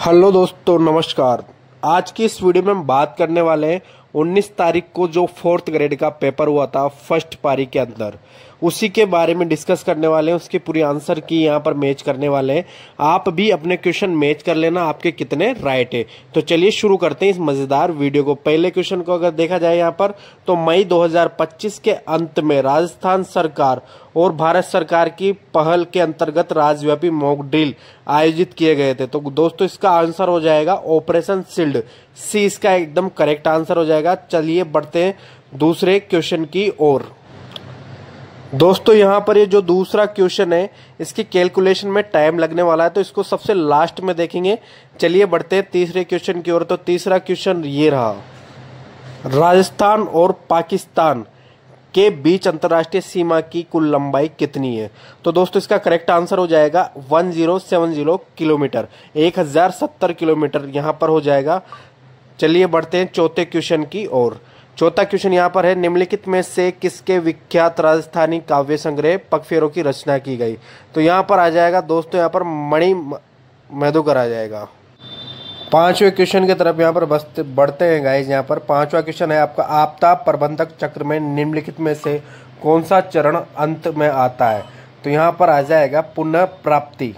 Hello दोस्तों, नमस्कार। आज की इस वीडियो में हम बात करने वाले हैं 19 तारीख को जो 4th ग्रेड का पेपर हुआ था फर्स्ट पारी के अंदर, उसी के बारे में डिस्कस करने वाले हैं। उसके पूरी आंसर की यहाँ पर मैच करने वाले हैं। आप भी अपने क्वेश्चन मैच कर लेना, आपके कितने राइट है। तो चलिए शुरू करते हैं इस मजेदार वीडियो को। पहले क्वेश्चन को अगर देखा जाए यहाँ पर, तो मई 2025 के अंत में राजस्थान सरकार और भारत सरकार की पहल के अंतर्गत राज्यव्यापी मॉक ड्रिल आयोजित किए गए थे। तो दोस्तों इसका आंसर हो जाएगा ऑपरेशन शील्ड, सी इसका एकदम करेक्ट आंसर हो जाएगा। चलिए बढ़ते हैं दूसरे क्वेश्चन की ओर। दोस्तों यहाँ पर ये जो दूसरा क्वेश्चन है, इसकी कैलकुलेशन में टाइम लगने वाला है, तो इसको सबसे लास्ट में देखेंगे। चलिए बढ़ते हैं तीसरे क्वेश्चन की ओर। तो तीसरा क्वेश्चन ये रहा, राजस्थान और पाकिस्तान के बीच अंतर्राष्ट्रीय सीमा की कुल लंबाई कितनी है। तो दोस्तों इसका करेक्ट आंसर हो जाएगा 1070 किलोमीटर, 1070 किलोमीटर यहाँ पर हो जाएगा। चलिए बढ़ते हैं चौथे क्वेश्चन की ओर। चौथा क्वेश्चन यहाँ पर है, निम्नलिखित में से किसके विख्यात राजस्थानी काव्य संग्रह पगफेरों की रचना की गई। तो यहाँ पर आ जाएगा दोस्तों, यहाँ पर मणि मधुकर आ जाएगा। पांचवें क्वेश्चन की तरफ यहाँ पर बढ़ते हैं गाइज। यहाँ पर पांचवा क्वेश्चन है आपका, आपदा प्रबंधक चक्र में निम्नलिखित में से कौन सा चरण अंत में आता है। तो यहाँ पर आ जाएगा पुनः प्राप्ति।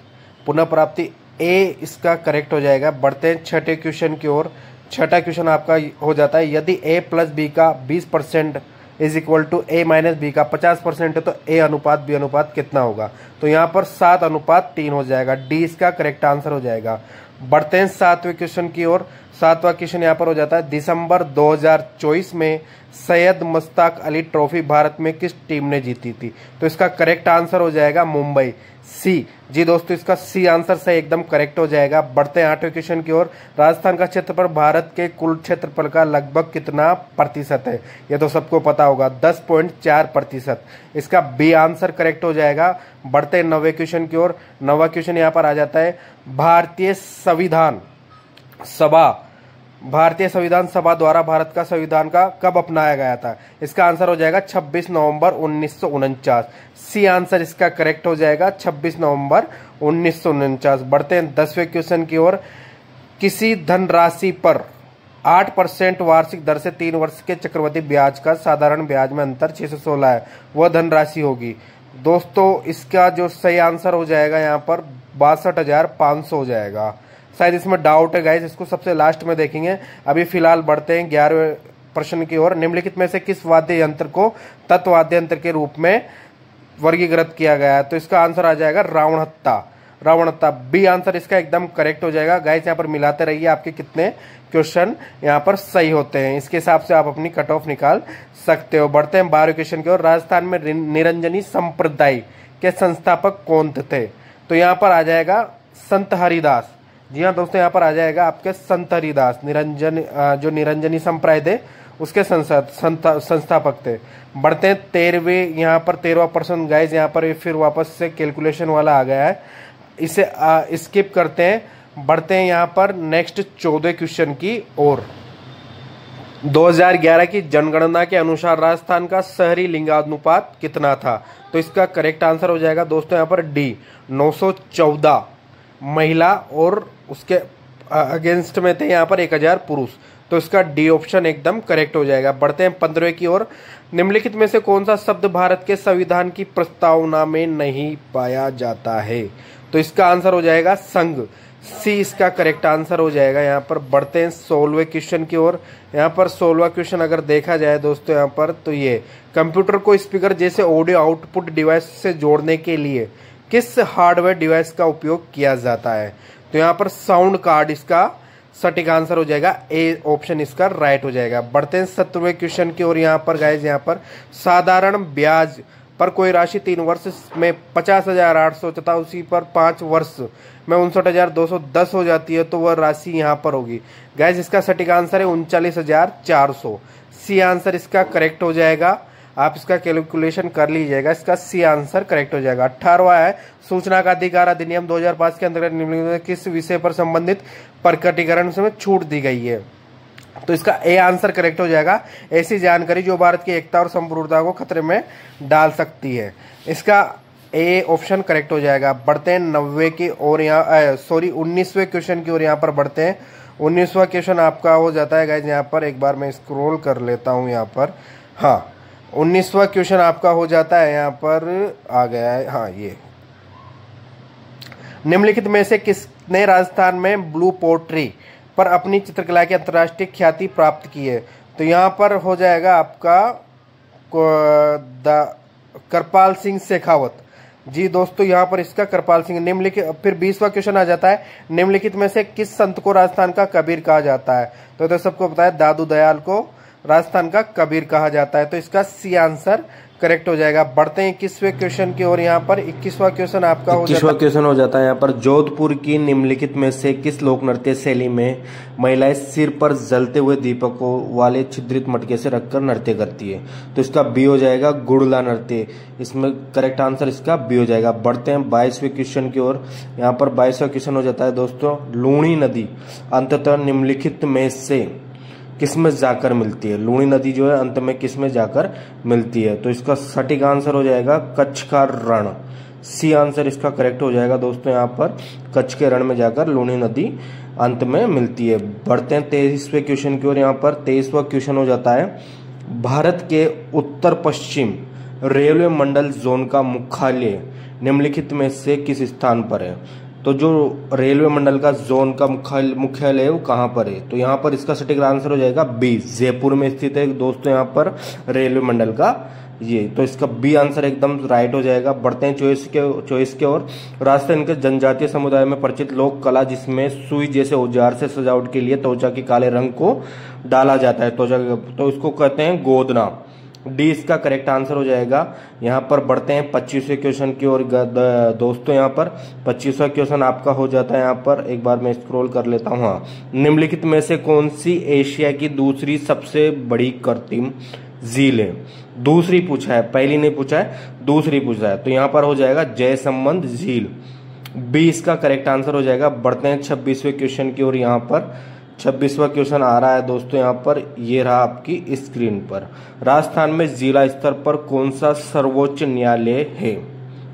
पुनः प्राप्ति ए इसका करेक्ट हो जाएगा। बढ़ते हैं छठे क्वेश्चन की ओर। छठा क्वेश्चन आपका हो जाता है, यदि a प्लस बी का 20% is equal to a minus B का 50% है, तो a अनुपात b अनुपात कितना होगा। तो यहाँ पर 7:3 हो जाएगा। डी इसका करेक्ट आंसर हो जाएगा। बढ़ते हैं सातवें क्वेश्चन की ओर। सातवां क्वेश्चन यहाँ पर हो जाता है, दिसंबर 2024 में सैयद मुश्ताक अली ट्रॉफी भारत में किस टीम ने जीती थी। तो इसका करेक्ट आंसर हो जाएगा मुंबई, सी। जी दोस्तों इसका सी आंसर से एकदम करेक्ट हो जाएगा। बढ़ते हैं आठवें क्वेश्चन की ओर। राजस्थान का क्षेत्रफल भारत के कुल क्षेत्रफल का लगभग कितना प्रतिशत है। यह तो सबको पता होगा, 10.4%। इसका बी आंसर करेक्ट हो जाएगा। बढ़ते हैं नौवें क्वेश्चन की ओर। नौवां क्वेश्चन यहाँ पर आ जाता है, भारतीय संविधान सभा द्वारा भारत का संविधान का कब अपनाया गया था। इसका आंसर हो जाएगा 26 नवंबर 1949। सी आंसर इसका करेक्ट हो जाएगा, 26 नवंबर 1949। बढ़ते हैं 10वें क्वेश्चन की ओर। किसी धनराशि पर 8% वार्षिक दर से 3 वर्ष के चक्रवृद्धि ब्याज का साधारण ब्याज में अंतर 616 है, वह धनराशि होगी। दोस्तों इसका जो सही आंसर हो जाएगा यहाँ पर 62,500 हो जाएगा। शायद इसमें डाउट है गाइस, इसको सबसे लास्ट में देखेंगे। अभी फिलहाल बढ़ते हैं 11वें प्रश्न की ओर। निम्नलिखित में से किस वाद्य यंत्र को तत्वाद्य यंत्र के रूप में वर्गीकृत किया गया है। तो इसका आंसर आ जाएगा रावणत्ता। बी आंसर इसका एकदम करेक्ट हो जाएगा। गाइस यहाँ पर मिलाते रहिए, आपके कितने क्वेश्चन यहाँ पर सही होते हैं, इसके हिसाब से आप अपनी कट ऑफ निकाल सकते हो। बढ़ते हैं 12वें क्वेश्चन की ओर। राजस्थान में निरंजनी संप्रदाय के संस्थापक कौन थे। तो यहाँ पर आ जाएगा संत हरिदास। जी हाँ दोस्तों, यहाँ पर आ जाएगा आपके संत हरिदास। जो निरंजनी संप्रदाय थे उसके संस्थापक थे। बढ़ते हैं 13वें, यहाँ पर 13वां प्रश्न गाइज, यहाँ पर फिर वापस से कैलकुलेशन वाला आ गया है, इसे स्किप करते हैं। बढ़ते हैं यहाँ पर नेक्स्ट 14वें क्वेश्चन की ओर। 2011 की जनगणना के अनुसार राजस्थान का शहरी लिंगानुपात कितना था। तो इसका करेक्ट आंसर हो जाएगा दोस्तों यहाँ पर डी, 914 महिला और उसके अगेंस्ट में थे यहाँ पर 1000 पुरुष। तो इसका डी ऑप्शन एकदम करेक्ट हो जाएगा। बढ़ते हैं 15वें की ओर। निम्नलिखित में से कौन सा शब्द भारत के संविधान की प्रस्तावना में नहीं पाया जाता है। तो इसका आंसर हो जाएगा संघ, सी इसका करेक्ट आंसर हो जाएगा यहाँ पर। बढ़ते हैं 16वें क्वेश्चन की ओर। यहाँ पर 16वां क्वेश्चन अगर देखा जाए दोस्तों यहाँ पर, तो ये कंप्यूटर को स्पीकर जैसे ऑडियो आउटपुट डिवाइस से जोड़ने के लिए किस हार्डवेयर डिवाइस का उपयोग किया जाता है। तो यहाँ पर साउंड कार्ड इसका सटीक आंसर हो जाएगा, ए ऑप्शन इसका राइट हो जाएगा। बढ़ते हैं 17वें क्वेश्चन की ओर। यहाँ पर गाइज, यहाँ पर साधारण ब्याज पर कोई राशि 3 वर्ष में 50,800 तथा उसी पर 5 वर्ष में 59,210 हो जाती है, तो वह राशि यहाँ पर होगी। गाइज इसका सटीक आंसर है 39,400। सी आंसर इसका करेक्ट हो जाएगा। आप इसका कैलकुलेशन कर लीजिएगा, इसका सी आंसर करेक्ट हो जाएगा। 18वां है, सूचना का अधिकार अधिनियम 2005 के अंतर्गत निम्नलिखित किस विषय पर संबंधित प्रकटीकरण में छूट दी गई है। तो इसका ए आंसर करेक्ट हो जाएगा, ऐसी जानकारी जो भारत की एकता और संप्रभुता को खतरे में डाल सकती है। इसका ए ऑप्शन करेक्ट हो जाएगा। बढ़ते हैं 90 की और यहाँ 19वें क्वेश्चन की ओर यहाँ पर बढ़ते हैं। 19वां क्वेश्चन आपका हो जाता है गाइज, यहाँ पर एक बार मैं स्क्रॉल कर लेता हूँ यहाँ पर। हाँ, 19वां क्वेश्चन आपका हो जाता है, यहाँ पर आ गया है। हाँ, ये निम्नलिखित में से किसने राजस्थान में ब्लू पोट्री पर अपनी चित्रकला की अंतर्राष्ट्रीय ख्याति प्राप्त की है? तो यहाँ पर हो जाएगा आपका कृपाल सिंह शेखावत। जी दोस्तों, यहाँ पर इसका कृपाल सिंह। निम्नलिखित, फिर 20वां क्वेश्चन आ जाता है, निम्नलिखित में से किस संत को राजस्थान का कबीर कहा जाता है? तो सबको पता है, दादू दयाल को राजस्थान का कबीर कहा जाता है। तो इसका सी आंसर करेक्ट हो जाएगा। बढ़ते हैं 21वें क्वेश्चन की ओर। यहाँ पर 21वां क्वेश्चन आपका हो जाता है। 21वां क्वेश्चन हो जाता है यहाँ पर, जोधपुर की निम्नलिखित में से किस लोक नृत्य शैली में महिलाएं सिर पर जलते हुए दीपकों वाले छिद्रित मटके से रखकर नृत्य करती है? तो इसका बी हो जाएगा गुड़ला नृत्य। इसमें करेक्ट आंसर इसका बी हो जाएगा। बढ़ते हैं 22वें क्वेश्चन की ओर। यहाँ पर 22वां क्वेश्चन हो जाता है दोस्तों, लूणी नदी अंततः निम्नलिखित में से किसमें जाकर मिलती है? लूणी नदी जो है अंत में किसमें जाकर मिलती है? तो इसका सटीक आंसर हो जाएगा कच्छ का रण। सी आंसर इसका करेक्ट हो जाएगा दोस्तों। यहाँ पर कच्छ के रण में जाकर लूणी नदी अंत में मिलती है। बढ़ते हैं 23वें क्वेश्चन की ओर। यहाँ पर 23वां क्वेश्चन हो जाता है, भारत के उत्तर पश्चिम रेलवे मंडल जोन का मुख्यालय निम्नलिखित में से किस स्थान पर है? तो जो रेलवे मंडल का जोन का मुख्यालय है वो कहाँ पर है? तो यहाँ पर इसका सटीक आंसर हो जाएगा बी, जयपुर में स्थित है दोस्तों यहाँ पर रेलवे मंडल का ये। तो इसका बी आंसर एकदम राइट हो जाएगा। बढ़ते हैं 24 के ओर। राजस्थान के जनजातीय समुदाय में परिचित लोक कला जिसमें सुई जैसे औजार से सजावट के लिए त्वचा के काले रंग को डाला जाता है, त्वचा, तो इसको कहते हैं गोदना। डी इसका करेक्ट आंसर हो जाएगा। यहाँ पर बढ़ते हैं 25वें क्वेश्चन की ओर दोस्तों। यहाँ पर 25वां क्वेश्चन आपका हो जाता है, यहाँ पर एक बार मैं स्क्रॉल कर लेता हूँ। हाँ, निम्नलिखित में से कौन सी एशिया की दूसरी सबसे बड़ी कृत्रिम झील है? दूसरी पूछा है, पहली नहीं पूछा है, दूसरी पूछा है। तो यहाँ पर हो जाएगा जयसंबंध झील। बी इसका करेक्ट आंसर हो जाएगा। बढ़ते हैं 26वें क्वेश्चन की ओर। यहाँ पर 26वां क्वेश्चन आ रहा है दोस्तों, यहाँ पर ये रहा आपकी स्क्रीन पर। राजस्थान में जिला स्तर पर कौन सा सर्वोच्च न्यायालय है?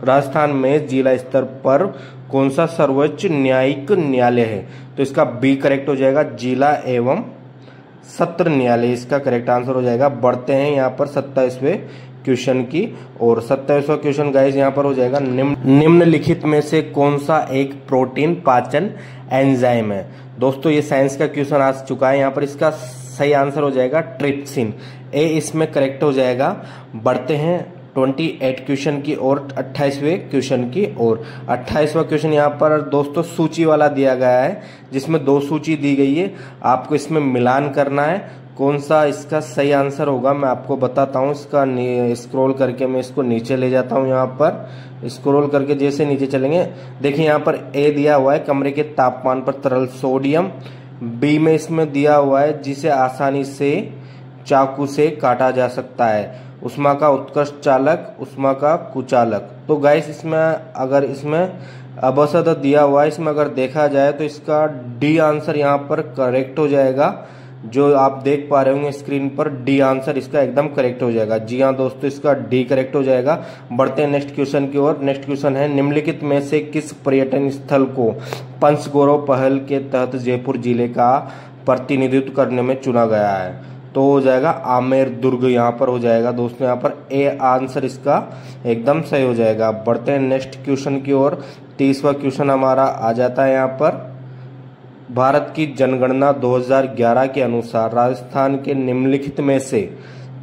राजस्थान में जिला स्तर पर कौन सा सर्वोच्च न्यायिक न्यायालय है? तो इसका बी करेक्ट हो जाएगा, जिला एवं सत्र न्यायालय इसका करेक्ट आंसर हो जाएगा। बढ़ते हैं यहाँ पर 27वें क्वेश्चन की और 27वां क्वेश्चन गाइज यहाँ पर हो जाएगा, निम्नलिखित में से कौन सा एक प्रोटीन पाचन एंजाइम है? दोस्तों ये साइंस का क्वेश्चन आ चुका है। यहाँ पर इसका सही आंसर हो जाएगा ट्रिप्सिन। ए इसमें करेक्ट हो जाएगा। बढ़ते हैं 28 क्वेश्चन की और 28वें क्वेश्चन की और 28वां क्वेश्चन यहाँ पर दोस्तों सूची वाला दिया गया है, जिसमें 2 सूची दी गई है। आपको इसमें मिलान करना है, कौन सा इसका सही आंसर होगा मैं आपको बताता हूँ। इसका स्क्रॉल करके मैं इसको नीचे ले जाता हूँ। यहाँ पर स्क्रॉल करके जैसे नीचे चलेंगे, देखिए यहाँ पर ए दिया हुआ है कमरे के तापमान पर तरल सोडियम। बी में इसमें दिया हुआ है जिसे आसानी से चाकू से काटा जा सकता है, उष्मा का उत्कर्ष चालक, उष्मा का कुचालक। तो गाइस इसमें अगर इसमें अवसद दिया हुआ है, इसमें अगर देखा जाए तो इसका डी आंसर यहाँ पर करेक्ट हो जाएगा। जो आप देख पा रहे होंगे स्क्रीन पर, डी आंसर इसका एकदम करेक्ट हो जाएगा। जी हाँ दोस्तों, इसका डी करेक्ट हो जाएगा। बढ़ते हैं नेक्स्ट क्वेश्चन की ओर। नेक्स्ट क्वेश्चन है, निम्नलिखित में से किस पर्यटन स्थल को पंचगौरव पहल के तहत जयपुर जिले का प्रतिनिधित्व करने में चुना गया है? तो हो जाएगा आमेर दुर्ग यहाँ पर हो जाएगा दोस्तों। यहाँ पर ए आंसर इसका एकदम सही हो जाएगा। बढ़ते हैं नेक्स्ट क्वेश्चन की ओर। 30वां क्वेश्चन हमारा आ जाता है यहाँ पर, भारत की जनगणना 2011 के अनुसार राजस्थान के निम्नलिखित में से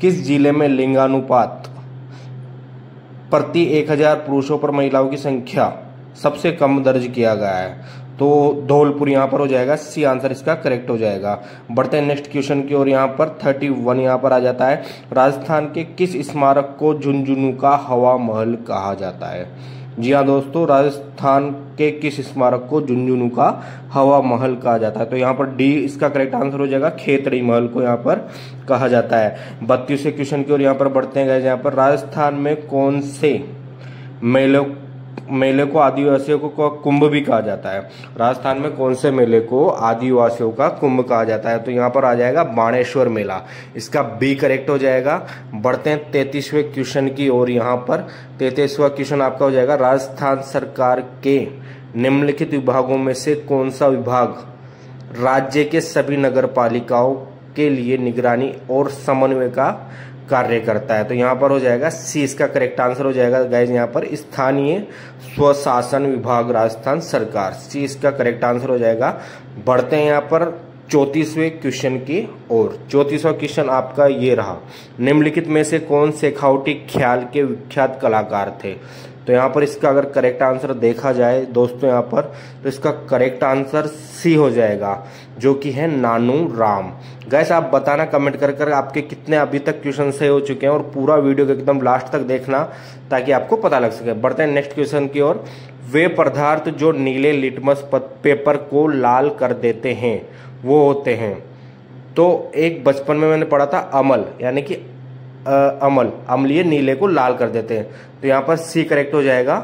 किस जिले में लिंगानुपात प्रति 1000 पुरुषों पर महिलाओं की संख्या सबसे कम दर्ज किया गया है? तो धौलपुर यहाँ पर हो जाएगा। सी आंसर इसका करेक्ट हो जाएगा। बढ़ते हैं नेक्स्ट क्वेश्चन की ओर। यहाँ पर 31 यहाँ पर आ जाता है, राजस्थान के किस स्मारक को झुंझुनू का हवा महल कहा जाता है? जी हाँ दोस्तों, राजस्थान के किस स्मारक को झुंझुनू का हवा महल कहा जाता है? तो यहाँ पर डी इसका करेक्ट आंसर हो जाएगा, खेतड़ी महल को यहाँ पर कहा जाता है। 32वें क्वेश्चन की ओर यहाँ पर बढ़ते हैं गाइस। यहाँ पर राजस्थान में कौन से मेले को आदिवासियों को कुंभ भी कहा जाता है? राजस्थान में कौन से मेले को आदिवासियों का कुंभ कहा जाता है? तो यहाँ पर आ जाएगा बाणेश्वर मेला, इसका बी करेक्ट हो जाएगा। बढ़ते हैं 33वें क्वेश्चन की ओर। यहाँ पर 33वां क्वेश्चन आपका हो जाएगा, राजस्थान सरकार के निम्नलिखित विभागों में से कौन सा विभाग राज्य के सभी नगर पालिकाओं के लिए निगरानी और समन्वय का कार्य करता है? तो यहाँ पर हो जाएगा सी, इसका करेक्ट आंसर हो जाएगा गाइज यहाँ पर स्थानीय स्वशासन विभाग राजस्थान सरकार, सी इसका करेक्ट आंसर हो जाएगा। बढ़ते हैं यहाँ पर 34वें क्वेश्चन की ओर। 34वां क्वेश्चन आपका ये रहा, निम्नलिखित में से कौन शेखावटी ख्याल के विख्यात कलाकार थे? तो यहाँ पर इसका अगर करेक्ट आंसर देखा जाए दोस्तों यहाँ पर, तो इसका करेक्ट आंसर सी हो जाएगा, जो कि है नानू राम। गैस आप बताना कमेंट कर आपके कितने अभी तक क्वेश्चन सही हो चुके हैं, और पूरा वीडियो को एकदम लास्ट तक देखना ताकि आपको पता लग सके। बढ़ते हैं नेक्स्ट क्वेश्चन की ओर। वे पदार्थ जो नीले लिटमस पेपर को लाल कर देते हैं वो होते हैं? तो एक बचपन में मैंने पढ़ा था अमल, यानी कि अम्लीय नीले को लाल कर देते हैं, तो यहाँ पर सी करेक्ट हो जाएगा,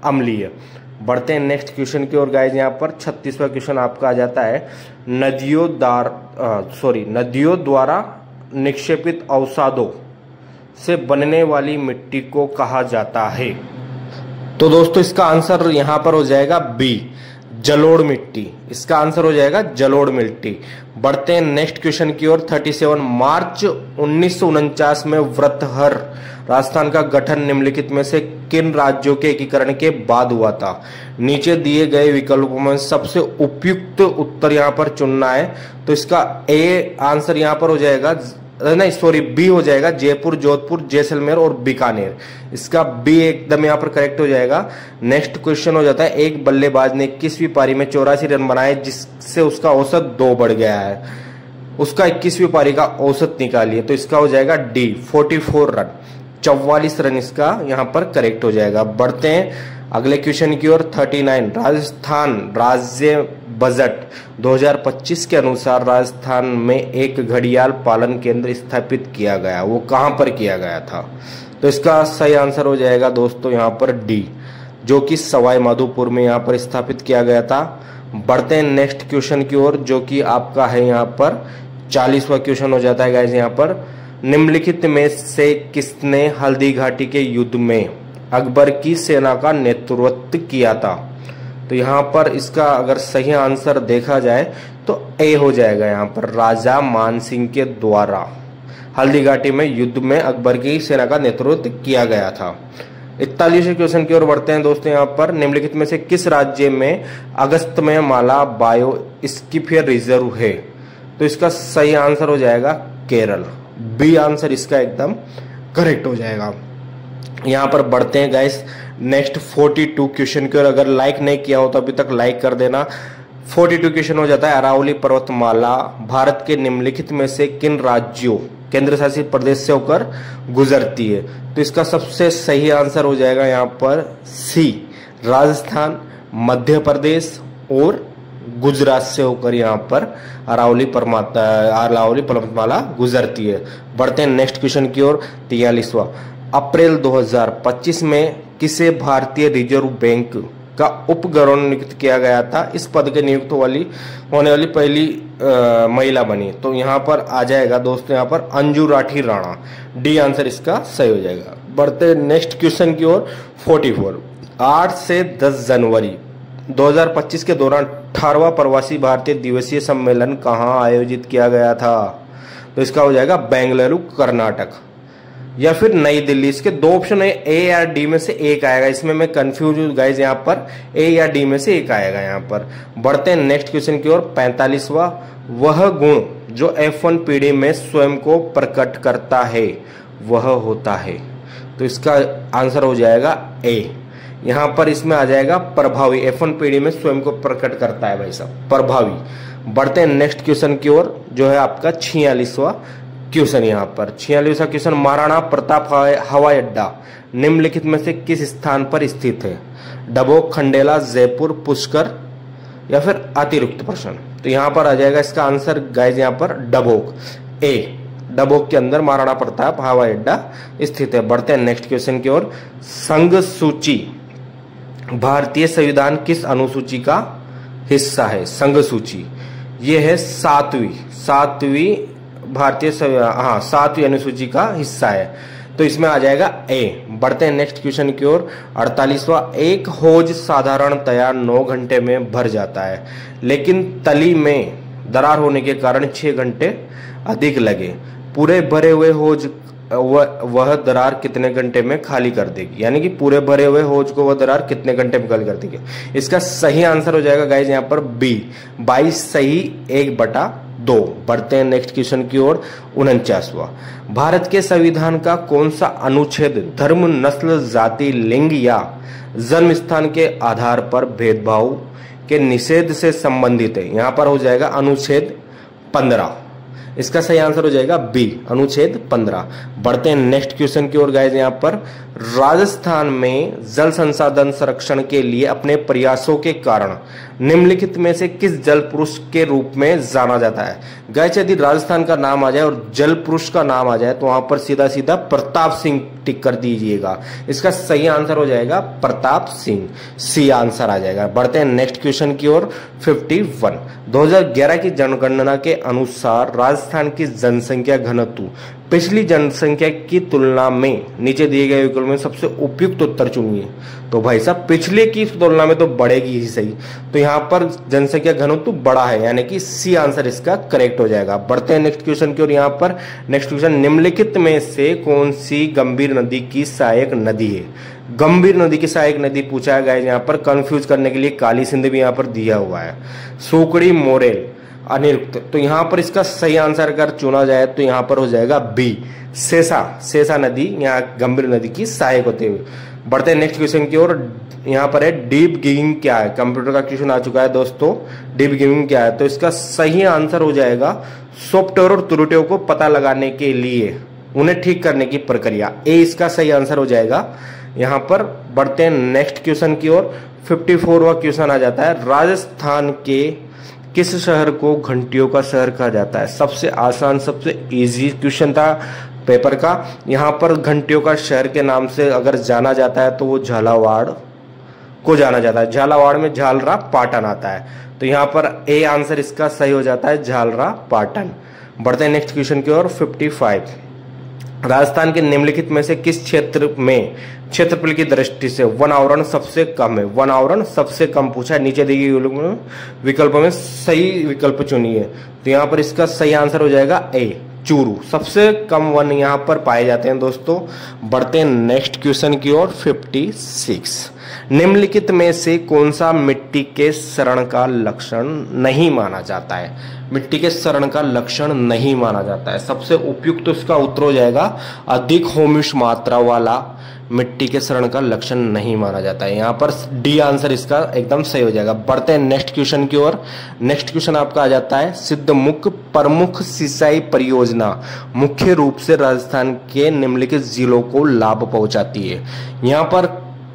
अम्लीय। बढ़ते हैं नेक्स्ट क्वेश्चन की ओर गाइज। यहाँ पर 36वां क्वेश्चन आपका आ जाता है, नदियों द्वारा निक्षेपित अवसादों से बनने वाली मिट्टी को कहा जाता है? तो दोस्तों इसका आंसर यहाँ पर हो जाएगा बी, जलोढ़ मिट्टी, इसका आंसर हो जाएगा जलोढ़ मिट्टी। बढ़ते हैं नेक्स्ट क्वेश्चन की ओर। 37 मार्च 1949 में व्रतहर राजस्थान का गठन निम्नलिखित में से किन राज्यों के एकीकरण के बाद हुआ था? नीचे दिए गए विकल्पों में सबसे उपयुक्त उत्तर यहाँ पर चुनना है। तो इसका ए आंसर यहाँ पर हो जाएगा, नहीं सॉरी बी हो जाएगा, जयपुर, जोधपुर, जैसलमेर और बीकानेर, इसका बी एकदम यहाँ पर करेक्ट हो जाएगा। नेक्स्ट क्वेश्चन हो जाता है, एक बल्लेबाज ने 21वीं पारी में 84 रन बनाए जिससे उसका औसत 2 बढ़ गया है, उसका 21वीं पारी का औसत निकालिए। तो इसका हो जाएगा डी 44 रन, 44 रन इसका यहाँ पर करेक्ट हो जाएगा। बढ़ते हैं अगले क्वेश्चन की ओर। 39 राजस्थान राज्य बजट 2025 के अनुसार राजस्थान में एक घड़ियाल पालन केंद्र स्थापित किया गया, वो कहां पर किया गया था? तो इसका सही आंसर हो जाएगा दोस्तों यहाँ पर डी, जो कि सवाई माधोपुर में यहाँ पर स्थापित किया गया था। बढ़ते हैं नेक्स्ट क्वेश्चन की ओर, जो कि आपका है यहाँ पर 40वां क्वेश्चन हो जाता है गाइस। यहाँ पर निम्नलिखित में से किसने हल्दी घाटी के युद्ध में अकबर की सेना का नेतृत्व किया था? तो यहाँ पर इसका अगर सही आंसर देखा जाए तो ए हो जाएगा, यहाँ पर राजा मान सिंह के द्वारा हल्दी घाटी में युद्ध में अकबर की सेना का नेतृत्व किया गया था। 41वें क्वेश्चन की ओर बढ़ते हैं दोस्तों। यहाँ पर निम्नलिखित में से किस राज्य में अगस्त्यमय माला बायोस्फीयर रिजर्व है? तो इसका सही आंसर हो जाएगा केरल, बी आंसर इसका एकदम करेक्ट हो जाएगा। यहाँ पर बढ़ते हैं गाइस नेक्स्ट 42 क्वेश्चन की ओर। अगर लाइक नहीं किया हो तो अभी तक लाइक कर देना। 42 क्वेश्चन हो जाता है, अरावली पर्वतमाला भारत के निम्नलिखित में से किन राज्यों केंद्र शासित प्रदेश से होकर गुजरती है? तो इसका सबसे सही आंसर हो जाएगा यहाँ पर सी, राजस्थान, मध्य प्रदेश और गुजरात से होकर यहाँ पर अरावली पर्वतमाला गुजरती है। बढ़ते हैं नेक्स्ट क्वेश्चन की ओर। 43वां अप्रैल 2025 में किसे भारतीय रिजर्व बैंक का उप गवर्नर नियुक्त किया गया था? इस पद के नियुक्त होने वाली पहली महिला बनी। तो यहाँ पर आ जाएगा दोस्तों यहाँ पर अंजू राठी राणा, डी आंसर इसका सही हो जाएगा। बढ़ते नेक्स्ट क्वेश्चन की ओर। 44 8 से 10 जनवरी 2025 के दौरान 18वां प्रवासी भारतीय दिवसीय सम्मेलन कहाँ आयोजित किया गया था? तो इसका हो जाएगा बेंगलुरु कर्नाटक या फिर नई दिल्ली। इसके 2 ऑप्शन है, ए या डी में से एक आएगा, इसमें मैं कंफ्यूज हूँ गाइज, यहाँ पर ए या डी में से एक आएगा यहाँ पर। बढ़ते हैं नेक्स्ट क्वेश्चन की ओर। 45वां वह गुण जो F1 पीढ़ी में स्वयं को प्रकट करता है वह होता है? तो इसका आंसर हो जाएगा ए, यहाँ पर इसमें आ जाएगा प्रभावी, F1 पीढ़ी में स्वयं को प्रकट करता है भाई साहब, प्रभावी। बढ़ते हैं नेक्स्ट क्वेश्चन की ओर, जो है आपका 46वां क्वेश्चन। यहाँ पर 46वां क्वेश्चन, महाराणा प्रताप हवाई अड्डा निम्नलिखित में से किस स्थान पर स्थित है? डबोक, खंडेला, जयपुर, पुष्कर या फिर अतिरिक्त प्रश्न? तो यहाँ पर आ जाएगा इसका आंसर गाइज यहाँ पर डबोक, ए, डबोक के अंदर महाराणा प्रताप हवाई अड्डा स्थित है। बढ़ते हैं नेक्स्ट क्वेश्चन की ओर। संघ सूची भारतीय संविधान किस अनुसूची का हिस्सा है? संघ सूची। ये है सातवीं भारतीय हाँ 7वीं अनुसूची का हिस्सा है, तो इसमें आ जाएगा ए। बढ़ते हैं नेक्स्ट क्वेश्चन की ओर। 48वां, एक हौज साधारणतया 9 घंटे में भर जाता है, लेकिन तली में दरार होने के कारण 6 घंटे अधिक लगे। पूरे भरे हुए हौज वह दरार कितने घंटे में खाली कर देगी? यानी कि पूरे भरे हुए हौज को वह दरार कितने घंटे में खाली कर देगी? इसका सही आंसर हो जाएगा गाइज यहाँ पर बी, 22 सही 1/2। बढ़ते हैं नेक्स्ट क्वेश्चन की ओर। 49वां, भारत के संविधान का कौन सा अनुच्छेद धर्म, नस्ल, जाति, लिंग या जन्म स्थान के आधार पर भेदभाव के निषेध से संबंधित है? यहां पर हो जाएगा अनुच्छेद 15। इसका सही आंसर हो जाएगा बी, अनुच्छेद 15। बढ़ते हैं नेक्स्ट क्वेश्चन की ओर गाइस। यहाँ पर राजस्थान में जल संसाधन संरक्षण के लिए अपने प्रयासों के कारण निम्नलिखित में से किस जल पुरुष के रूप में जाना जाता है? गाइस यदि राजस्थान का नाम आ जाए और जल पुरुष का नाम आ जाए तो वहां पर सीधा सीधा प्रताप सिंह टिक कर दीजिएगा। इसका सही आंसर हो जाएगा प्रताप सिंह, सी आंसर आ जाएगा। बढ़ते हैं नेक्स्ट क्वेश्चन की ओर। 51, 2011 की जनगणना के अनुसार राजस्थान की जनसंख्या घनत्व पिछली जनसंख्या की तुलना में नीचे दिए गए विकल्प में सबसे उपयुक्त उत्तर चुनिए। तो भाई साहब पिछले की तुलना में तो बढ़ेगी ही सही, तो यहाँ पर जनसंख्या घनत्व बड़ा है, यानी कि सी आंसर इसका करेक्ट हो जाएगा। बढ़ते हैं नेक्स्ट क्वेश्चन की ओर। यहाँ पर नेक्स्ट क्वेश्चन, निम्नलिखित में से कौन सी गंभीर नदी की सहायक नदी है? गंभीर नदी की सहायक नदी पूछा गया है यहाँ पर, कंफ्यूज करने के लिए काली सिंध भी यहाँ पर दिया हुआ है, सुकड़ी, मोरेल, अनिरुक्त। तो यहाँ पर इसका सही आंसर अगर चुना जाए तो यहाँ पर हो जाएगा बी, सेसा नदी यहाँ गंभीर नदी की सहायक होते हुए। बढ़ते हैं नेक्स्ट क्वेश्चन की ओर। यहाँ पर है डीप गिविंग क्या है? कंप्यूटर का क्वेश्चन आ चुका है दोस्तों, डीप गिविंग क्या है? तो इसका सही आंसर हो जाएगा सॉफ्टवेयर और त्रुटियों को पता लगाने के लिए उन्हें ठीक करने की प्रक्रिया, ए इसका सही आंसर हो जाएगा यहाँ पर। बढ़ते हैं नेक्स्ट क्वेश्चन की ओर। 54वां क्वेश्चन आ जाता है, राजस्थान के किस शहर को घंटियों का शहर कहा जाता है? सबसे आसान, सबसे इजी क्वेश्चन था पेपर का। यहाँ पर घंटियों का शहर के नाम से अगर जाना जाता है तो वो झालावाड़ को जाना जाता है। झालावाड़ में झालरा पाटन आता है, तो यहाँ पर ए आंसर इसका सही हो जाता है, झालरा पाटन। बढ़ते हैं नेक्स्ट क्वेश्चन की ओर। 55, राजस्थान के निम्नलिखित में से किस क्षेत्र में क्षेत्रफल की दृष्टि से वन आवरण सबसे कम है? वन आवरण सबसे कम पूछा है, नीचे दिए गए विकल्पों में सही विकल्प चुनिए। तो यहाँ पर इसका सही आंसर हो जाएगा ए, चूरू। सबसे कम वन यहाँ पर पाए जाते हैं दोस्तों। बढ़ते हैं नेक्स्ट क्वेश्चन की ओर। 56, निम्नलिखित में से कौन सा मिट्टी के शरण का लक्षण नहीं माना जाता है? मिट्टी के शरण का लक्षण नहीं माना जाता है, सबसे उपयुक्त इसका उत्तर हो जाएगा अधिक ह्यूमस मात्रा वाला मिट्टी के शरण का लक्षण नहीं माना जाता है। यहाँ पर डी आंसर इसका एकदम सही हो जाएगा। बढ़ते हैं नेक्स्ट क्वेश्चन की ओर। नेक्स्ट क्वेश्चन आपका आ जाता है, सिद्धमुख प्रमुख सिंचाई परियोजना मुख्य रूप से राजस्थान के निम्नलिखित जिलों को लाभ पहुंचाती है? यहाँ पर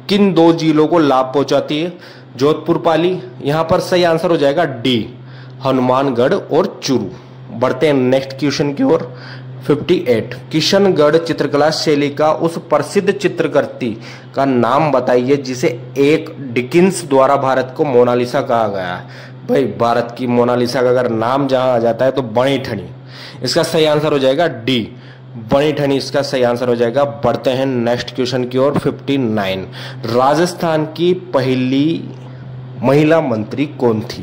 किन 2 जिलों को लाभ पहुंचाती है? जोधपुर, पाली। यहाँ पर सही आंसर हो जाएगा डी, हनुमानगढ़ और चूरू। बढ़ते हैं नेक्स्ट क्वेश्चन की ओर। 58, किशनगढ़ चित्रकला शैली का उस प्रसिद्ध चित्रकृति का नाम बताइए जिसे एक डिकिंस द्वारा भारत को मोनालिसा कहा गया है। भाई भारत की मोनालिसा का अगर नाम जहां आ जाता है तो बणी ठनी, इसका सही आंसर हो जाएगा डी, बणी ठनी इसका सही आंसर हो जाएगा। बढ़ते हैं नेक्स्ट क्वेश्चन की ओर। 59, राजस्थान की पहली महिला मंत्री कौन थी?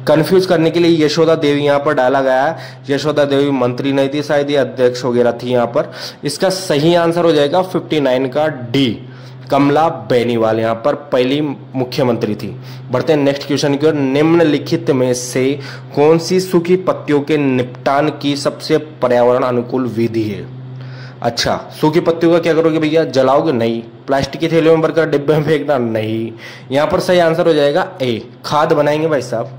कंफ्यूज करने के लिए यशोदा देवी यहाँ पर डाला गया है, यशोदा देवी मंत्री नहीं थी, शायद ये अध्यक्ष वगैरह थी यहाँ पर। इसका सही आंसर हो जाएगा 59 का डी, कमला बेनीवाल यहाँ पर पहली मुख्यमंत्री थी। बढ़ते हैं नेक्स्ट क्वेश्चन की ओर। निम्नलिखित में से कौन सी सूखी पत्तियों के निपटान की सबसे पर्यावरण अनुकूल विधि है? अच्छा, सूखी पत्तियों का क्या करोगे भैया? जलाओगे? नहीं। प्लास्टिक की थैलियों में भरकर डिब्बे में फेंकना? नहीं। यहाँ पर सही आंसर हो जाएगा ए, खाद बनाएंगे भाई साहब,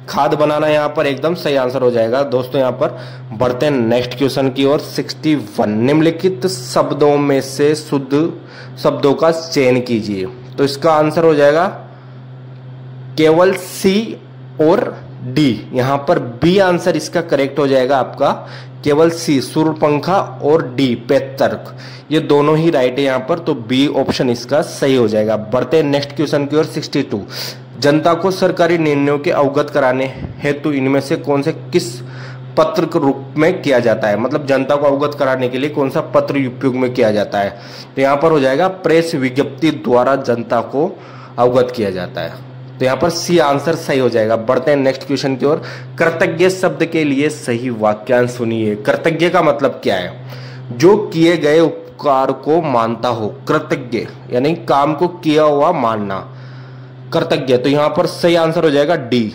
खाद बनाना यहाँ पर एकदम सही आंसर हो जाएगा दोस्तों यहाँ पर। बढ़ते हैं नेक्स्ट क्वेश्चन की ओर। 61, निम्नलिखित शब्दों में से शुद्ध शब्दों का चयन कीजिए। तो इसका आंसर हो जाएगा केवल सी और डी, यहाँ पर बी आंसर इसका करेक्ट हो जाएगा आपका, केवल सी सूर्यपंखा और डी पेतर्क, ये दोनों ही राइट है यहाँ पर, तो बी ऑप्शन इसका सही हो जाएगा। बढ़ते हैं नेक्स्ट क्वेश्चन की ओर। 62, जनता को सरकारी निर्णयों के अवगत कराने हेतु इनमें से कौन से किस पत्र के रूप में किया जाता है, मतलब जनता को अवगत कराने के लिए कौन सा पत्र उपयोग में किया जाता है, तो यहाँ पर हो जाएगा प्रेस विज्ञप्ति द्वारा जनता को अवगत किया जाता है, तो यहाँ पर सी आंसर सही हो जाएगा। बढ़ते हैं नेक्स्ट क्वेश्चन की ओर। कृतज्ञ शब्द के लिए सही वाक्यांश सुनिए। कृतज्ञ का मतलब क्या है? जो किए गए उपकार को मानता हो, कृतज्ञ यानी काम को किया हुआ मानना, कृतज्ञ, तो यहाँ पर सही आंसर हो जाएगा डी,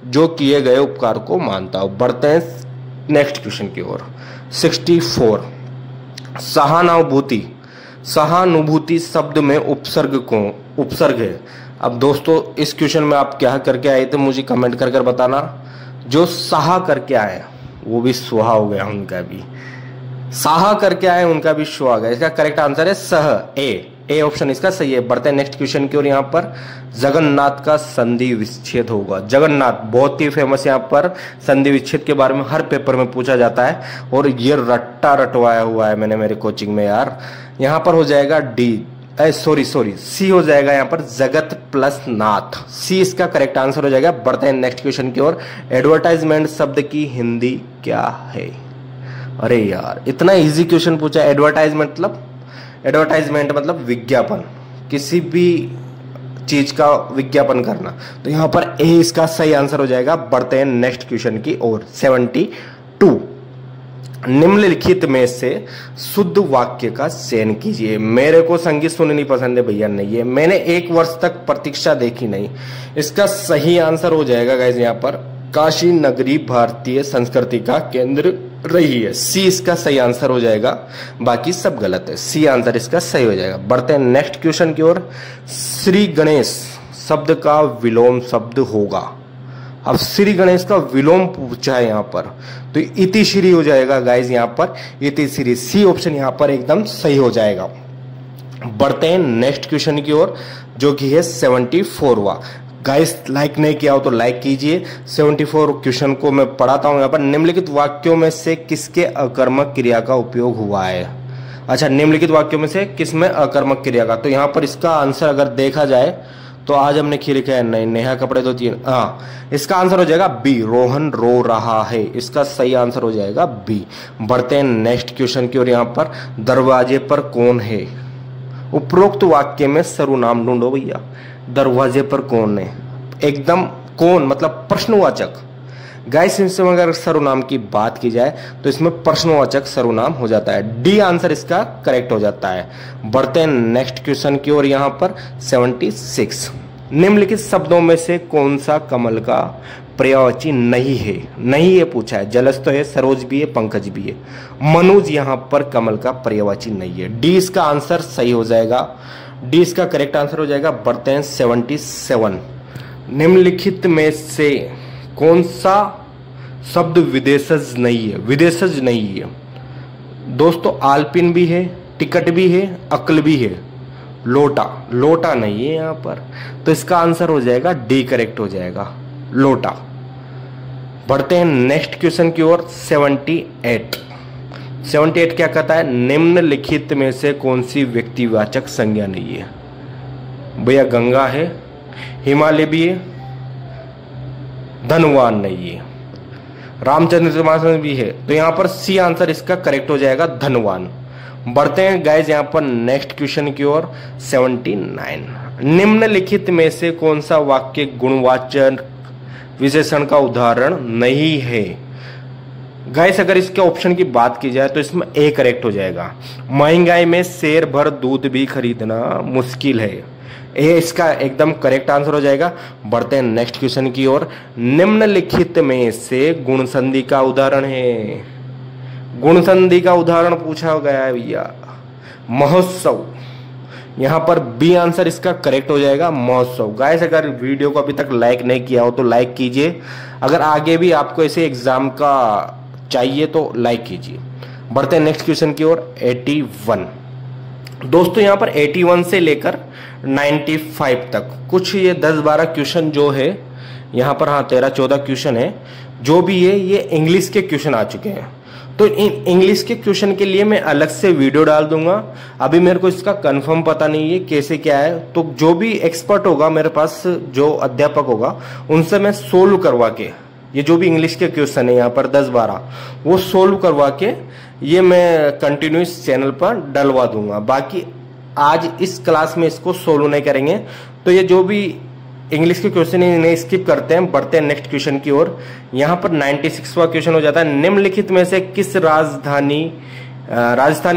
जो किए गए उपकार को मानता हो। बढ़ते हैं नेक्स्ट क्वेश्चन की ओर। 64, सहानुभूति। सहानुभूति शब्द में उपसर्ग है। अब दोस्तों इस क्वेश्चन में आप क्या करके आए थे मुझे कमेंट कर बताना। जो सहा करके आए वो भी सुहा हो गया, उनका भी साहा करके आए उनका भी शो आ गया। इसका करेक्ट आंसर है सह, ए ऑप्शन इसका सही है। बढ़ते हैं नेक्स्ट क्वेश्चन की ओर। यहाँ पर जगन्नाथ का संधि विच्छेद होगा। जगन्नाथ बहुत ही फेमस, यहाँ पर संधि विच्छेद के बारे में हर पेपर में पूछा जाता है और ये रट्टा रटवाया हुआ है मैंने मेरे कोचिंग में यार। यहाँ पर हो जाएगा डी, सॉरी सी हो जाएगा यहाँ पर, जगत प्लस नाथ, सी इसका करेक्ट आंसर हो जाएगा। बढ़ते हैं नेक्स्ट क्वेश्चन की ओर। एडवर्टाइजमेंट शब्द की हिंदी क्या है? अरे यार इतना इजी क्वेश्चन पूछा। एडवर्टाइजमेंट मतलब विज्ञापन, किसी भी चीज का विज्ञापन करना, तो यहाँ पर ए इसका सही आंसर हो जाएगा। बढ़ते हैं नेक्स्ट क्वेश्चन की ओर। 72, निम्नलिखित में से शुद्ध वाक्य का चयन कीजिए। मेरे को संगीत सुननी नहीं पसंद है भैया, नहीं है, मैंने 1 वर्ष तक प्रतीक्षा देखी नहीं। इसका सही आंसर हो जाएगा गाइस यहाँ पर, काशी नगरी भारतीय संस्कृति का केंद्र रही है, सी इसका सही आंसर हो जाएगा, बाकी सब गलत है, सी आंसर इसका सही हो जाएगा। बढ़ते हैं नेक्स्ट क्वेश्चन की ओर। श्री गणेश शब्द का विलोम शब्द होगा। अब श्री गणेश का विलोम पूछा है यहाँ पर, तो इति श्री हो जाएगा गाइज, यहाँ पर इति श्री, सी ऑप्शन यहाँ पर एकदम सही हो जाएगा। बढ़ते हैं नेक्स्ट क्वेश्चन की ओर जो कि है 74वां। गाइस लाइक नहीं किया हो तो लाइक कीजिए। 74 क्वेश्चन को मैं पढ़ाता हूं यहाँ पर। निम्नलिखित वाक्यों में से किसके अकर्मक क्रिया का उपयोग हुआ है? अच्छा, निम्नलिखित वाक्यों में से किसमें अकर्मक क्रिया का, तो यहाँ पर इसका आंसर अगर देखा जाए तो आज हमने खीर लिखा है नहीं, नेहा कपड़े धोती है, हाँ इसका आंसर हो जाएगा बी, रोहन रो रहा है, इसका सही आंसर हो जाएगा बी। बढ़ते हैं नेक्स्ट क्वेश्चन की ओर। यहाँ पर दरवाजे पर कौन है? उपरोक्त वाक्य में सर्वनाम ढूंढो भैया। दरवाजे पर कौन है? एकदम कौन मतलब प्रश्नवाचक। गाइस इसमें अगर सर्वनाम की बात की जाए तो इसमें प्रश्नवाचक सर्वनाम हो जाता है, डी आंसर इसका करेक्ट हो जाता है। बढ़ते हैं नेक्स्ट क्वेश्चन की ओर। यहाँ पर 76, निम्नलिखित शब्दों में से कौन सा कमल का पर्यायवाची नहीं है? नहीं है पूछा है, जलस तो है, सरोज भी है, पंकज भी है, मनुज यहाँ पर कमल का पर्यायवाची नहीं है, डी इसका आंसर सही हो जाएगा, डी इसका करेक्ट आंसर हो जाएगा। बढ़ते हैं 77, निम्नलिखित में से कौन सा शब्द विदेशज नहीं है? विदेशज नहीं है दोस्तों, आलपिन भी है, टिकट भी है, अक्ल भी है, लोटा नहीं है यहाँ पर, तो इसका आंसर हो जाएगा डी करेक्ट हो जाएगा, लोटा। बढ़ते हैं नेक्स्ट क्वेश्चन की ओर। 78 क्या कहता है? निम्नलिखित में से कौन सी व्यक्तिवाचक संज्ञा नहीं है? भैया गंगा है, हिमालय भी है, धनवान नहीं है, रामचंद्र भी है, तो यहाँ पर सी आंसर इसका करेक्ट हो जाएगा, धनवान। बढ़ते हैं गाइज यहाँ पर नेक्स्ट क्वेश्चन की ओर। 79, निम्नलिखित में से कौन सा वाक्य गुणवाचक विशेषण का उदाहरण नहीं है? गाइस अगर इसके ऑप्शन की बात की जाए तो इसमें ए करेक्ट हो जाएगा, महंगाई में शेर भर दूध भी खरीदना मुश्किल है, ए इसका एकदम करेक्ट आंसर हो जाएगा। बढ़ते हैं नेक्स्ट क्वेश्चन की ओर। निम्नलिखित में से गुण संधि का उदाहरण है, गुण संधि का उदाहरण पूछा गया है भैया, महोत्सव, यहाँ पर बी आंसर इसका करेक्ट हो जाएगा, महोत्सव। गाइस अगर वीडियो को अभी तक लाइक नहीं किया हो तो लाइक कीजिए, अगर आगे भी आपको ऐसे एग्जाम का चाहिए तो लाइक कीजिए। बढ़ते हैं नेक्स्ट क्वेश्चन की ओर। 81 दोस्तों, यहाँ पर 81 से लेकर 95 तक कुछ ये 10-12 क्वेश्चन जो है यहाँ पर हाँ 13-14 क्वेश्चन है। जो भी है ये इंग्लिश के क्वेश्चन आ चुके हैं। तो इन इंग्लिश के क्वेश्चन के लिए मैं अलग से वीडियो डाल दूंगा। अभी मेरे को इसका कंफर्म पता नहीं है कैसे क्या है। तो जो भी एक्सपर्ट होगा मेरे पास, जो अध्यापक होगा, उनसे मैं सोल्व करवा के, ये जो भी इंग्लिश के क्वेश्चन है यहाँ पर 10-12, वो सोल्व करवा के ये मैं कंटिन्यूस चैनल पर डलवा दूंगा। बाकी आज इस क्लास में इसको सोल्व नहीं करेंगे। तो ये जो भी इंग्लिश के क्वेश्चन इन्हें स्किप करते हैं, बढ़ते हैं नेक्स्ट क्वेश्चन की ओर। यहाँ पर 96वां क्वेश्चन हो जाता है, निम्नलिखित में से किस राजस्थानी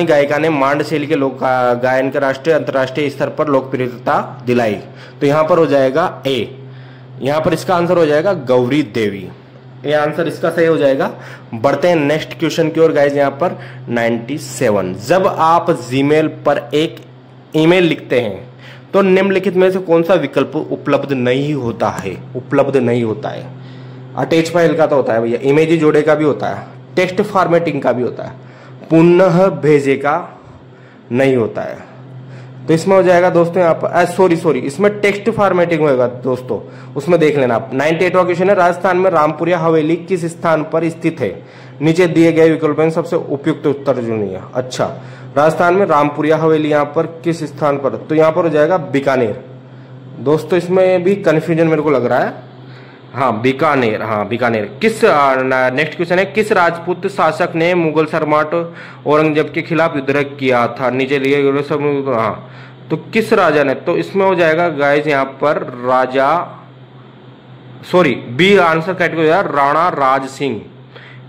गायिका ने मांड शैली के लोक गायन के राष्ट्रीय अंतर्राष्ट्रीय स्तर पर लोकप्रियता दिलाई? तो यहाँ पर हो जाएगा ए। यहाँ पर इसका आंसर हो जाएगा गौरी देवी। ये आंसर इसका सही हो जाएगा। बढ़ते हैं नेक्स्ट क्वेश्चन की ओर गाइज। यहाँ पर 97, जब आप जीमेल पर एक ईमेल लिखते हैं तो निम्नलिखित में से कौन सा विकल्प उपलब्ध नहीं होता है? उपलब्ध नहीं होता है। अटैच फाइल का तो होता है भैया, इमेज जोड़े का भी होता है, टेक्स्ट फॉर्मेटिंग का भी होता है, पुनः भेजे का नहीं होता है। तो इसमें हो जाएगा दोस्तों यहाँ पर सॉरी इसमें टेक्स्ट फॉर्मेटिंग होगा दोस्तों, उसमें देख लेना आप। 98वां क्वेश्चन है, राजस्थान में रामपुरिया हवेली किस स्थान पर स्थित है? नीचे दिए गए विकल्प में सबसे उपयुक्त उत्तर चुनिए। अच्छा, राजस्थान में रामपुरिया हवेली यहाँ पर किस स्थान पर? तो यहाँ पर हो जाएगा बीकानेर। दोस्तों इसमें भी कंफ्यूजन मेरे को लग रहा है। हाँ बीकानेर, हाँ बीकानेर। किस नेक्स्ट क्वेश्चन है, किस राजपूत शासक ने मुगल सम्राट औरंगजेब के खिलाफ युद्ध किया था? नीचे लिए सब। हाँ तो किस राजा ने? तो इसमें हो जाएगा गाइस यहाँ पर राजा, सॉरी बी आंसर करेक्ट हो जाएगा राणा राज सिंह।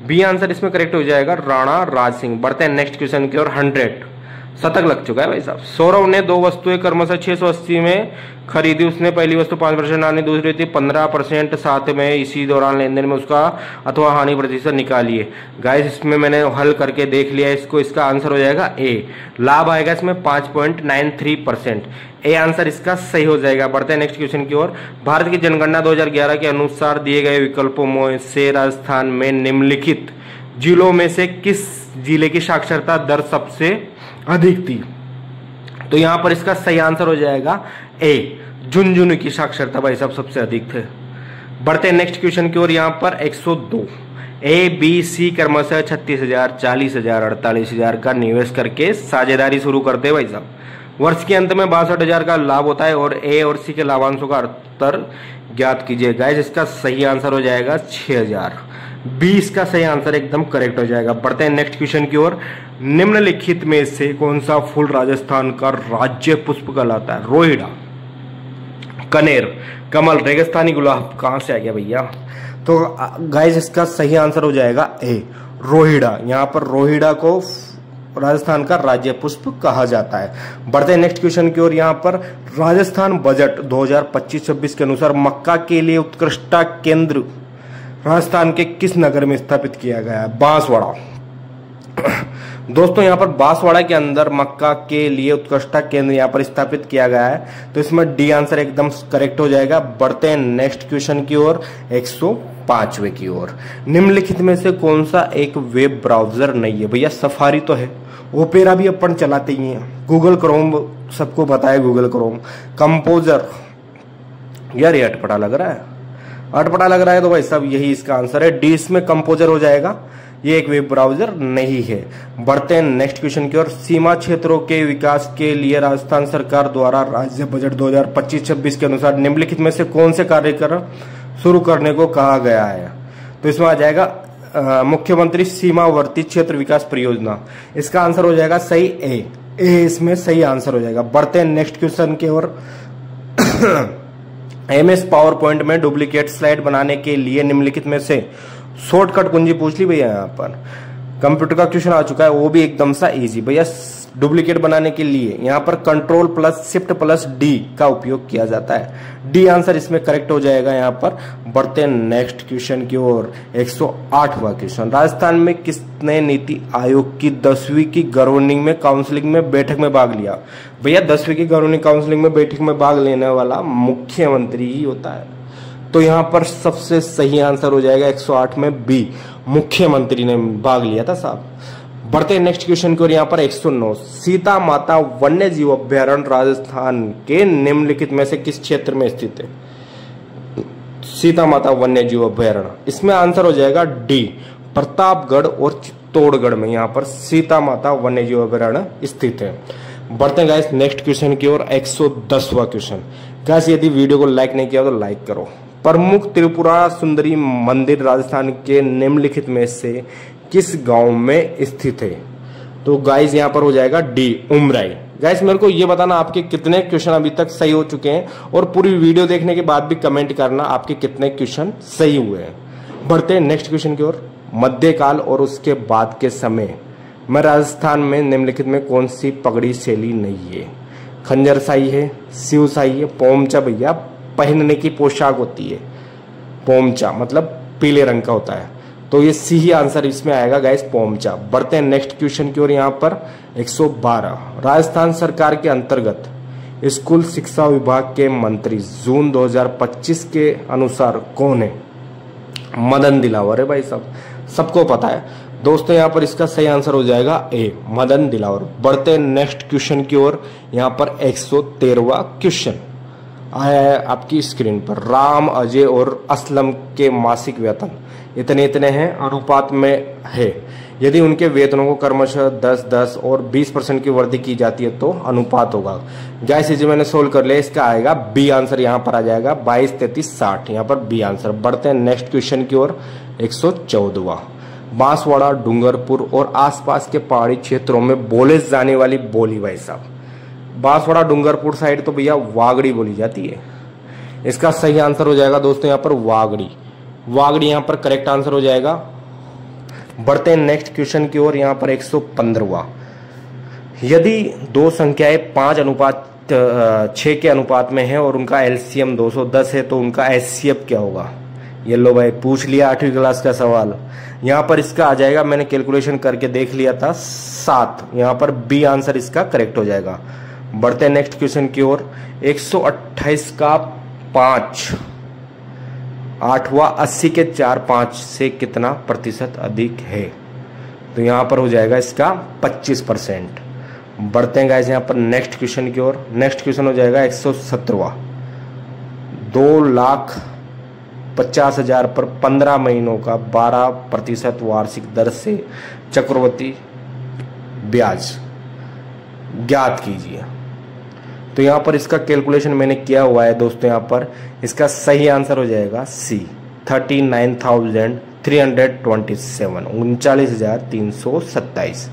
बी आंसर इसमें करेक्ट हो जाएगा राणा राज सिंह। बढ़ते हैं नेक्स्ट क्वेश्चन की ओर। 100 शतक लग चुका है भाई साहब। सौरव ने 2 वस्तुएं क्रमशः 680 में खरीदी। उसने पहली वस्तु 5% हानि, दूसरी थी 15%। साथ में इसी दौरान लेन देन में उसका अथवा हानि प्रतिशत निकालिए। गाइस इसमें मैंने हल करके देख लिया इसको। इसका आंसर हो जाएगा ए। लाभ आएगा इसमें 5.93%। ए आंसर इसका सही हो जाएगा। बढ़ते हैं नेक्स्ट क्वेश्चन की ओर। भारत की जनगणना 2011 के अनुसार दिए गए विकल्पों में से राजस्थान में निम्नलिखित जिलों में से किस जिले की साक्षरता दर सबसे अधिक थी? तो यहां पर इसका सही आंसर हो जाएगा ए। झुंझुनू की साक्षरता भाई साहब सबसे अधिक थे। बढ़ते हैं नेक्स्ट क्वेश्चन की ओर। यहां पर 102 ए बी सी क्रमशः 36,000, 40,000, 48,000 का निवेश करके साझेदारी शुरू करते हैं भाई साहब। वर्ष के अंत में 62,000 का लाभ होता है और ए और सी के लाभांशों का अंतर ज्ञात कीजिए। गाइस इसका सही आंसर हो जाएगा 6,000। 20 का सही आंसर एकदम करेक्ट हो जाएगा। बढ़ते हैं नेक्स्ट क्वेश्चन की ओर। निम्नलिखित में से कौन सा फूल राजस्थान का राज्य पुष्प कहलाता है? रोहिड़ा, कनेर, कमल, रेगिस्तानी गुलाब। कहां से आ गया भैया? तो गाइस इसका सही आंसर हो जाएगा ए रोहिड़ा। यहाँ पर रोहिड़ा को राजस्थान का राज्य पुष्प कहा जाता है। बढ़ते हैं नेक्स्ट क्वेश्चन की ओर। यहाँ पर राजस्थान बजट 2025-26 के अनुसार मक्का के लिए उत्कृष्टता केंद्र राजस्थान के किस नगर में स्थापित किया गया है? बांसवाड़ा। दोस्तों यहाँ पर बांसवाड़ा के अंदर मक्का के लिए उत्कृष्टता केंद्र यहाँ पर स्थापित किया गया है। तो इसमें डी आंसर एकदम करेक्ट हो जाएगा। बढ़ते हैं नेक्स्ट क्वेश्चन की ओर, 105वें की ओर। निम्नलिखित में से कौन सा एक वेब ब्राउजर नहीं है? भैया सफारी तो है, ओपेरा भी अपन चलाते ही हैं, गूगल क्रोम सबको पता है, गूगल क्रोम, कंपोजर। यार ये अटपटा लग रहा है, अटपटा लग रहा है तो भाई साहब यही इसका आंसर है। डी इसमें कंपोजर हो जाएगा। ये एक वेब ब्राउजर नहीं है। बढ़ते हैं नेक्स्ट क्वेश्चन की ओर। सीमा क्षेत्रों के विकास के लिए राजस्थान सरकार द्वारा राज्य बजट 2025-26 के अनुसार निम्नलिखित में से कौन से कार्यक्रम शुरू करने को कहा गया है? तो इसमें आ जाएगा मुख्यमंत्री सीमावर्ती क्षेत्र विकास परियोजना। इसका आंसर हो जाएगा सही ए। इसमें सही आंसर हो जाएगा। बढ़ते हैं नेक्स्ट क्वेश्चन की ओर। MS पावर पॉइंट में डुप्लीकेट स्लाइड बनाने के लिए निम्नलिखित में से शॉर्टकट कुंजी पूछ ली भैया। यहाँ पर कंप्यूटर का क्वेश्चन आ चुका है, वो भी एकदम सा इजी भैया। डुप्लीकेट बनाने के लिए यहाँ पर Ctrl+Shift+D का उपयोग किया जाता है। डी आंसर इसमें करेक्ट हो जाएगा यहाँ पर। बढ़ते हैं नेक्स्ट क्वेश्चन की ओर। 108वां क्वेश्चन। राजस्थान में किसने नीति आयोग की 10वीं की गवर्निंग में काउंसिलिंग में बैठक में भाग लिया? भैया 10वीं की गवर्निंग काउंसिलिंग में बैठक में भाग लेने वाला मुख्यमंत्री ही होता है। तो यहाँ पर सबसे सही आंसर हो जाएगा 108 में बी, मुख्यमंत्री ने भाग लिया था साहब। बढ़ते हैं नेक्स्ट क्वेश्चन की ओर। यहाँ पर 109 सीता माता वन्य जीव अभ्यारण्य राजस्थान के निम्नलिखित में से किस क्षेत्र में स्थित है? सीता माता वन्य जीव अभ्यारण्य, इसमें आंसर हो जाएगा डी, प्रतापगढ़ और चित्तौड़गढ़ में यहाँ पर सीता माता वन्य जीव अभ्यारण्य स्थित है। बढ़ते हैं गाइस नेक्स्ट क्वेश्चन की ओर, 110वां क्वेश्चन। गाइस यदि वीडियो को लाइक नहीं किया तो लाइक करो। प्रमुख त्रिपुरा सुंदरी मंदिर राजस्थान के निम्नलिखित में से किस गांव में स्थित है? तो गाइस यहाँ पर हो जाएगा डी, उमराई। गाइस मेरे को ये बताना आपके कितने क्वेश्चन अभी तक सही हो चुके हैं, और पूरी वीडियो देखने के बाद भी कमेंट करना आपके कितने क्वेश्चन सही हुए हैं। बढ़ते हैं नेक्स्ट क्वेश्चन की ओर। मध्यकाल और उसके बाद के समय में राजस्थान में निम्नलिखित में कौन सी पगड़ी शैली नहीं है? खंजर शाही है, शिव शाही है, पोमचा भैया पहनने की पोशाक होती है, पोमचा मतलब पीले रंग का होता है, तो ये सी ही आंसर इसमें आएगा गाइस, पोमचा। बढ़ते हैं नेक्स्ट क्वेश्चन की ओर। यहाँ पर 112, राजस्थान सरकार के अंतर्गत स्कूल शिक्षा विभाग के मंत्री जून 2025 के अनुसार कौन है? मदन दिलावर है भाई साहब, सबको पता है दोस्तों। यहाँ पर इसका सही आंसर हो जाएगा ए, मदन दिलावर। बढ़ते हैं नेक्स्ट क्वेश्चन की ओर। यहाँ पर 113वां क्वेश्चन आया है आपकी स्क्रीन पर। राम, अजय और असलम के मासिक वेतन इतने इतने हैं अनुपात में है, यदि उनके वेतनों को क्रमशः 10-10 और 20% की वृद्धि की जाती है तो अनुपात होगा। गाइस इसे मैंने सोल्व कर लिया, इसका आएगा बी आंसर, यहाँ पर आ जाएगा 22, 33, 60, यहाँ पर बी आंसर। बढ़ते हैं नेक्स्ट क्वेश्चन की ओर। 114वां, बांसवाड़ा, डूंगरपुर और आसपास के पहाड़ी क्षेत्रों में बोले जाने वाली बोली भाई साहब, बांसवाड़ा डूंगरपुर साइड तो भैया वागड़ी बोली जाती है, इसका सही आंसर हो जाएगा दोस्तों यहाँ पर वागड़ी। वागड़ी यहाँ पर करेक्ट आंसर हो जाएगा। बढ़ते हैं नेक्स्ट क्वेश्चन की ओर। यहाँ पर 115वां, यदि दो संख्याएं 5:6 के अनुपात में है और उनका एलसीएम 210 है तो उनका एचसीएफ क्या होगा? ये लो भाई पूछ लिया 8वीं क्लास का सवाल। यहाँ पर इसका आ जाएगा, मैंने कैलकुलेशन करके देख लिया था, 7। यहाँ पर बी आंसर इसका करेक्ट हो जाएगा। बढ़ते हैं नेक्स्ट क्वेश्चन की ओर। 128 का 5 8वां 80 के 4-5 से कितना प्रतिशत अधिक है? तो यहाँ पर हो जाएगा इसका 25%। बढ़ते हैं गाइस यहाँ पर नेक्स्ट क्वेश्चन की ओर। नेक्स्ट क्वेश्चन हो जाएगा 117वां, 2,50,000 पर 15 महीनों का 12% वार्षिक दर से चक्रवृद्धि ब्याज ज्ञात कीजिए। तो यहाँ पर इसका कैलकुलेशन मैंने किया हुआ है दोस्तों, यहाँ पर इसका सही आंसर हो जाएगा सी, 39,327, 39,327।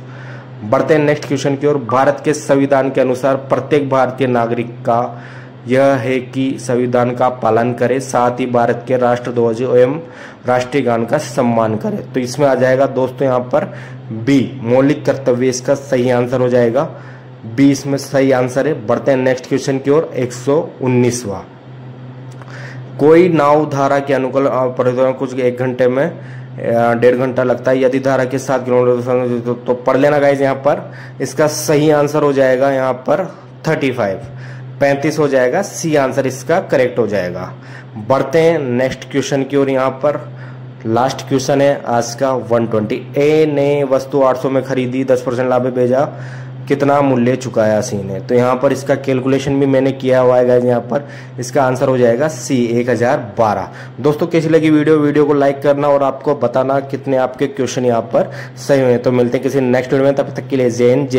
बढ़ते हैं नेक्स्ट क्वेश्चन की ओर। भारत के संविधान के अनुसार प्रत्येक भारतीय नागरिक का यह है कि संविधान का पालन करे, साथ ही भारत के राष्ट्रध्वज एवं राष्ट्रीय गान का सम्मान करे। तो इसमें आ जाएगा दोस्तों यहाँ पर बी, मौलिक कर्तव्य, इसका सही आंसर हो जाएगा बी, इसमें सही आंसर है। बढ़ते हैं नेक्स्ट क्वेश्चन की ओर। 119वां, कोई नाव धारा के अनुकूल परिवर्तन कुछ 1 घंटे में 1.5 घंटा लगता है, यदि धारा के 7 किलोमीटर तो पढ़ लेना गाइज। यहाँ पर इसका सही आंसर हो जाएगा यहाँ पर 35 हो जाएगा, सी आंसर इसका करेक्ट हो जाएगा। बढ़ते हैं नेक्स्ट क्वेश्चन की ओर। यहाँ पर लास्ट क्वेश्चन है आज का 120। ए ने वस्तु 800 में खरीदी, 10% लाभ भेजा, कितना मूल्य चुकाया सी ने? तो यहाँ पर इसका कैलकुलेशन भी मैंने किया हुआ है गाइस, यहाँ पर इसका आंसर हो जाएगा सी, 1012। दोस्तों कैसी लगी वीडियो को लाइक करना और आपको बताना कितने आपके क्वेश्चन यहाँ पर सही हुए। तो मिलते हैं किसी नेक्स्ट वीडियो में, तब तक के लिए जय हिंद।